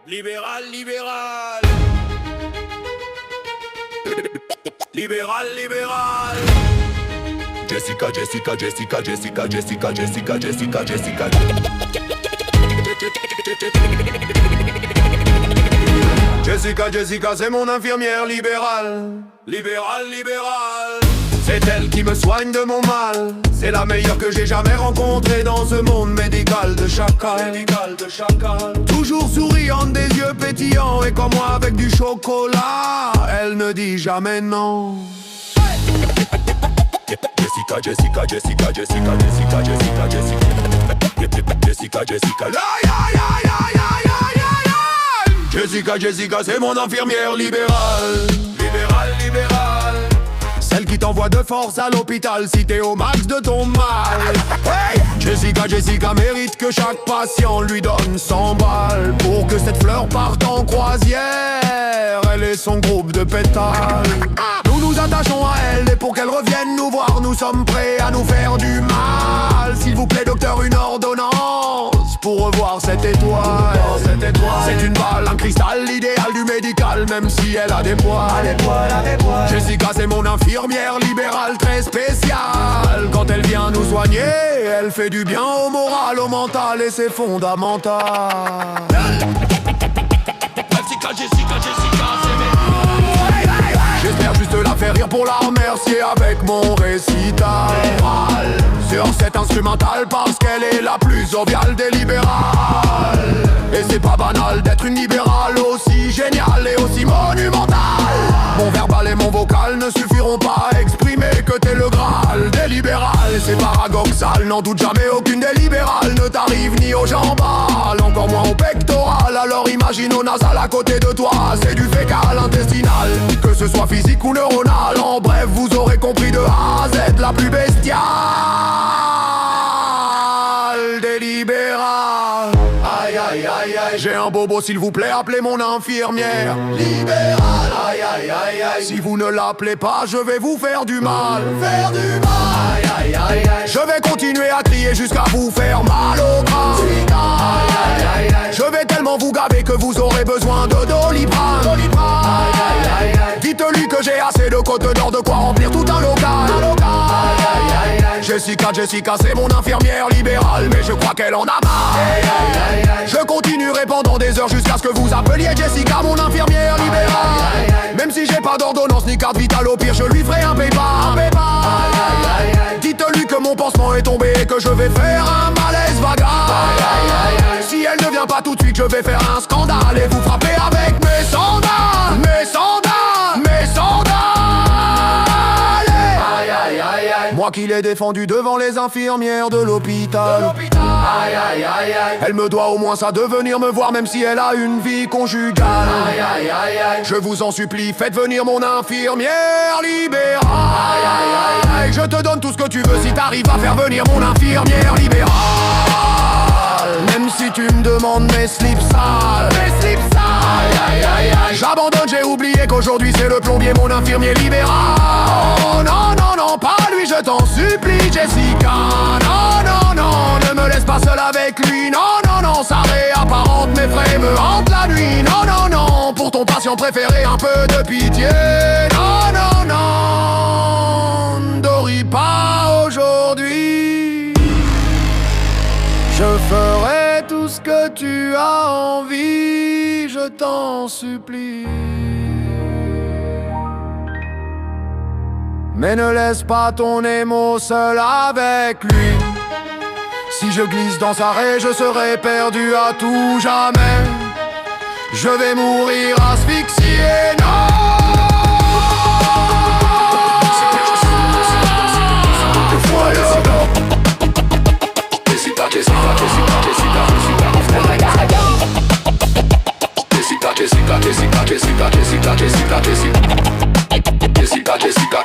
Libéral, libéral. Libéral, libéral. Jessica, Jessica, Jessica, Jessica, Jessica, Jessica, Jessica, Jessica. Jessica, Jessica, c'est mon infirmière libérale. Libérale, libérale. C'est elle qui me soigne de mon mal. C'est la meilleure que j'ai jamais rencontrée dans ce monde médical de chacal. Toujours souriante, des yeux pétillants, et comme moi avec du chocolat, elle ne dit jamais non. Jessica, Jessica, Jessica, Jessica, Jessica, Jessica, Jessica, Jessica, Jessica. Jessica, Jessica, c'est mon infirmière libérale. Libérale, libérale. Celle qui t'envoie de force à l'hôpital si t'es au max de ton mal. Hey! Jessica, Jessica mérite que chaque patient lui donne 100 balles pour que cette fleur parte en croisière. Elle et son groupe de pétales. Nous nous attachons à elle et pour qu'elle revienne nous voir, nous sommes prêts à nous faire du mal. S'il vous plaît, docteur, une ordonnance pour revoir cette étoile. C'est une balle, un cristal, l'idéal du médical, même si elle a des poils. Jessica, c'est mon infirmière libérale très spéciale. Quand elle vient nous soigner, elle fait du bien au moral, au mental, et c'est fondamental. Jessica, Jessica, Jessica, c'est mes... J'espère juste la faire rire pour la remercier avec mon récital sur cet instrumental, parce qu'elle est la plus joviale des libérales. Et c'est pas banal d'être une libérale aussi géniale et aussi monumentale. Mon verbal et mon vocal ne suffiront pas à exprimer que t'es le Graal des libérales. Et c'est paradoxal, n'en doute jamais, aucune des libérales ne t'arrive ni aux jambales, encore moins au pectoral. Alors imagine au nasal à côté de toi, c'est du fécal intestinal, que ce soit physique ou neuronal. En bref, vous aurez compris de A à Z, la plus bestiale des libérales. Aïe aïe aïe aïe, j'ai un bobo, s'il vous plaît, appelez mon infirmière libérale. Aïe aïe aïe aïe, si vous ne l'appelez pas, je vais vous faire du mal. Aïe aïe aïe aïe, je vais continuer à crier jusqu'à vous faire mal au crâne. Aïe aïe aïe aïe, je vais tellement vous gaver que vous aurez besoin de Doliprane. Aïe aïe aïe aïe, dites-lui que j'ai assez de côtes d'or, de quoi remplir tout un local. Aïe aïe aïe aïe, Jessica, Jessica, c'est mon infirmière libérale, mais je crois qu'elle en a marre. Je continuerai pendant des heures jusqu'à ce que vous appeliez Jessica mon infirmière libérale. Même si j'ai pas d'ordonnance ni carte vitale, au pire je lui ferai un PayPal. Dites-lui que mon pansement est tombé et que je vais faire un malaise vagal. Si elle ne vient pas tout de suite, je vais faire un scandale et vous frapper avec mes sandales. Mes sandales, mes sandales. Moi qui l'ai défendu devant les infirmières de l'hôpital. Elle me doit au moins ça de venir me voir, même si elle a une vie conjugale. Je vous en supplie, faites venir mon infirmière libérale. Je te donne tout ce que tu veux si t'arrives à faire venir mon infirmière libérale. Même si tu me demandes mes slips sales. J'abandonne, j'ai oublié qu'aujourd'hui c'est le plombier, mon infirmier libéral. Oh non, non, non, pas lui, je t'en supplie, Jessica. Non, non, non, ne me laisse pas seul avec lui. Non, non, non, ça réapparente mes frais, me hante la nuit. Non, non, non, pour ton patient préféré, un peu de pitié. Non, non, non, Dori, pas aujourd'hui. Je ferai tout ce que tu as envie, je t'en supplie. Mais ne laisse pas ton émo seul avec lui. Si je glisse dans sa raie, je serai perdu à tout jamais. Je vais mourir asphyxié, non. Jessica, Jessica, Jessica, Jessica, Jessica, Jessica, Jessica, Jessica, Jessica,